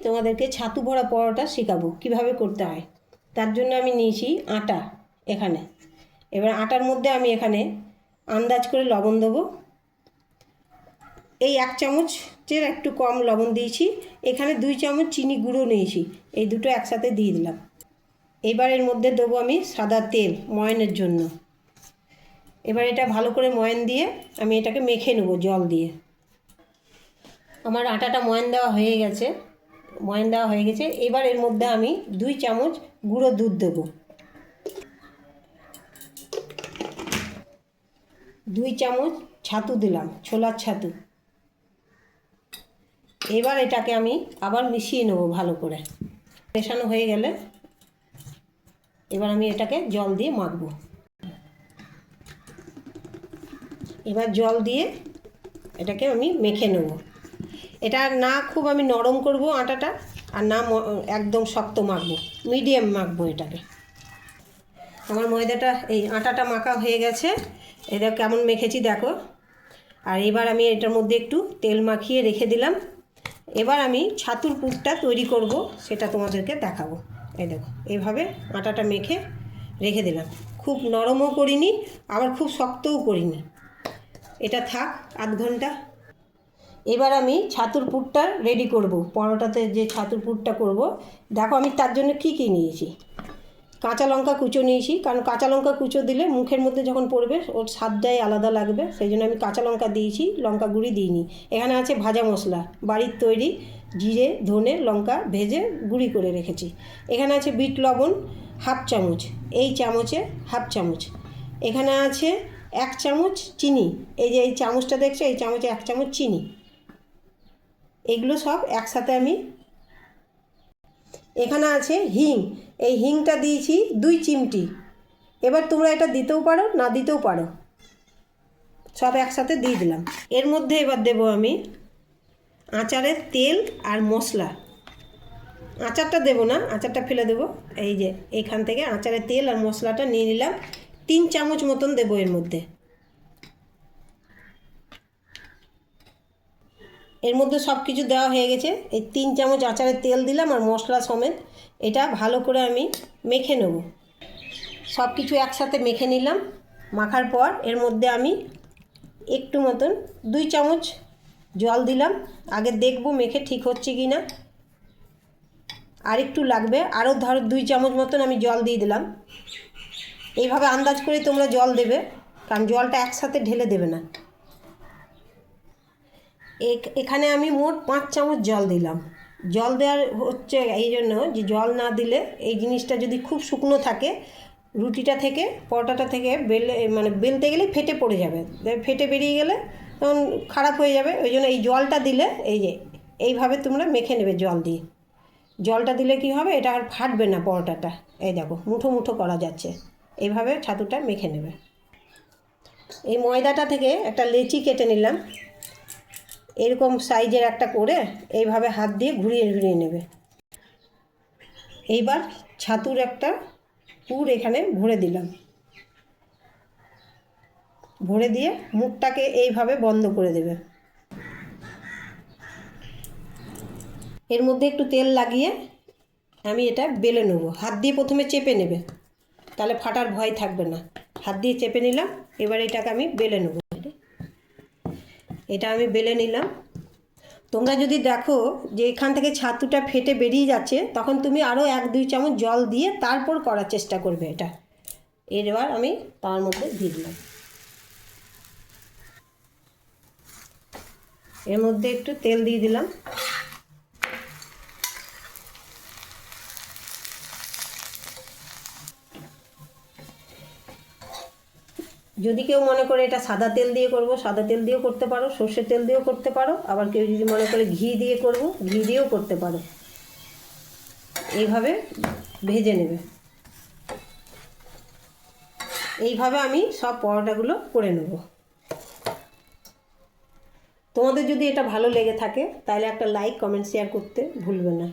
তোমাদেরকে ছাতু ভরা পরোটা শেখাবো কিভাবে করতে হয়। তার জন্য আমি নিয়েছি আটা এখানে। এবার আটার মধ্যে আমি এখানে আন্দাজ করে লবণ দেবো। এই 1 চামচের একটু কম লবণ দিয়েছি। এখানে 2 চামচ চিনি গুঁড়ো নিয়েছি, এই দুটো একসাথে দিয়ে দিলাম। এবার এর মধ্যে দেবো আমি সাদা তেল ময়ানের জন্য। এবার এটা ভালো করে ময়ান দিয়ে আমি এটাকে মেখে নেব জল দিয়ে। আমার আটাটা ময়ান দেওয়া হয়ে গেছে। এবার এর মধ্যে আমি 2 চামচ গুঁড়ো দুধ দেবো। 2 চামচ ছাতু দিলাম, ছোলার ছাতু। এবার এটাকে আমি আবার মিশিয়ে নেব ভালো করে। মেশানো হয়ে গেলে এবার আমি এটাকে জল দিয়ে মাখবো। এবার জল দিয়ে এটাকে আমি মেখে নেব। এটা না খুব আমি নরম করব আটাটা, আর না একদম শক্ত মাখবো, মিডিয়াম মাখবো এটাকে। আমার ময়দাটা এই আটাটা মাখা হয়ে গেছে। এটা কেমন মেখেছি দেখো। আর এবার আমি এটার মধ্যে একটু তেল মাখিয়ে রেখে দিলাম। এবার আমি ছাতুর পুরটা তৈরি করব, সেটা তোমাদেরকে দেখাবো। এই দেখো, এইভাবে আটাটা মেখে রেখে দিলাম। খুব নরমও করিনি, আবার খুব শক্তও করিনি। এটা থাক আধ ঘন্টা। এবার আমি ছাতুর পুরটা রেডি করব। পরোটাতে যে ছাতুর পুরটা করব, দেখো আমি তার জন্য কী কী নিয়েছি। কাঁচা লঙ্কা কুচো নিয়েছি, কারণ কাঁচা লঙ্কা কুচো দিলে মুখের মধ্যে যখন পড়বে ওর স্বাদটাই আলাদা লাগবে, সেই জন্য আমি কাঁচা লঙ্কা দিয়েছি, লঙ্কা গুঁড়ি দিইনি। এখানে আছে ভাজা মশলা, বাড়ির তৈরি জিরে ধনে লঙ্কা ভেজে গুঁড়ি করে রেখেছি। এখানে আছে বিট লবণ 1/2 চামচ, এই চামচে 1/2 চামচ। এখানে আছে 1 চামচ চিনি, এই যে এই চামচটা দেখছো, এই চামচে 1 চামচ চিনি। এগুলো সব একসাথে আমি। এখানে আছে হিং, এই হিংটা দিয়েছি 2 চিমটি। এবার তোমরা এটা দিতেও পারো না দিতেও পারো, সব একসাথে দিয়ে দিলাম। এর মধ্যে এবার দেবো আমি আচারের তেল আর মশলা। আচারটা দেবো না, আচারটা ফেলে দেবো। এই যে এইখান থেকে আচারের তেল আর মশলাটা নিয়ে নিলাম, 3 চামচ মতন দেবো এর মধ্যে। এর মধ্যে সব কিছু দেওয়া হয়ে গেছে। এই 3 চামচ আচারের তেল দিলাম আর মশলা সমেত। এটা ভালো করে আমি মেখে নেব। সব কিছু একসাথে মেখে নিলাম। মাখার পর এর মধ্যে আমি একটু মতন 2 চামচ জল দিলাম। আগে দেখব মেখে ঠিক হচ্ছে কি না। আর একটু লাগবে, আরও ধরো 2 চামচ মতন আমি জল দিয়ে দিলাম। এইভাবে আন্দাজ করে তোমরা জল দেবে, কারণ জলটা একসাথে ঢেলে দেবে না। এখানে আমি মোট 5 চামচ জল দিলাম। জল দেওয়ার হচ্ছে এই জন্য যে জল না দিলে এই জিনিসটা যদি খুব শুকনো থাকে, রুটিটা থেকে পরোটাটা থেকে বেলতে গেলে ফেটে পড়ে যাবে, ফেটে বেরিয়ে গেলে তখন খারাপ হয়ে যাবে। ওই জন্য এই জলটা দিলে এই যে এইভাবে তোমরা মেখে নেবে জল দিয়ে। জলটা দিলে কি হবে, এটা আর ফাটবে না পরোটাটা। এই দেখো মুঠো মুঠো করা যাচ্ছে, এইভাবে ছাতুটা মেখে নেবে। এই ময়দাটা থেকে একটা লেচি কেটে নিলাম, এরকম সাইজের একটা করে এইভাবে হাত দিয়ে ঘুরিয়ে ঘুরিয়ে নেবে। এইবার ছাতুর একটা পুর এখানে ভরে দিলাম, ভরে দিয়ে মুখটাকে এইভাবে বন্ধ করে দেবে। এর মধ্যে একটু তেল লাগিয়ে আমি এটা বেলে নেব। হাত দিয়ে প্রথমে চেপে নেবে, তাহলে ফাটার ভয় থাকবে না। হাত দিয়ে চেপে নিলাম। এবার এটাকে আমি বেলে নেব। এটা আমি বেলে নিলাম। তোমরা যদি দেখো যে এখান থেকে ছাতুটা ফেটে বেরিয়ে যাচ্ছে, তখন তুমি আরও 1-2 চামচ জল দিয়ে তারপর করার চেষ্টা করবে এটা। এবার আমি তার মধ্যে দিয়ে দিলাম। এর মধ্যে একটু তেল দিয়ে দিলাম। যদি কেউ মনে করে এটা সাদা তেল দিয়ে করব, সাদা তেল দিয়েও করতে পারো, সর্ষের তেল দিয়েও করতে পারো। আবার কেউ যদি মনে করে ঘি দিয়ে করব, ঘি দিয়েও করতে পারো। এইভাবে ভেজে নেবে। এইভাবে আমি সব পরোটাগুলো করে নেব। তোমাদের যদি এটা ভালো লেগে থাকে তাহলে একটা লাইক কমেন্ট শেয়ার করতে ভুলবে না।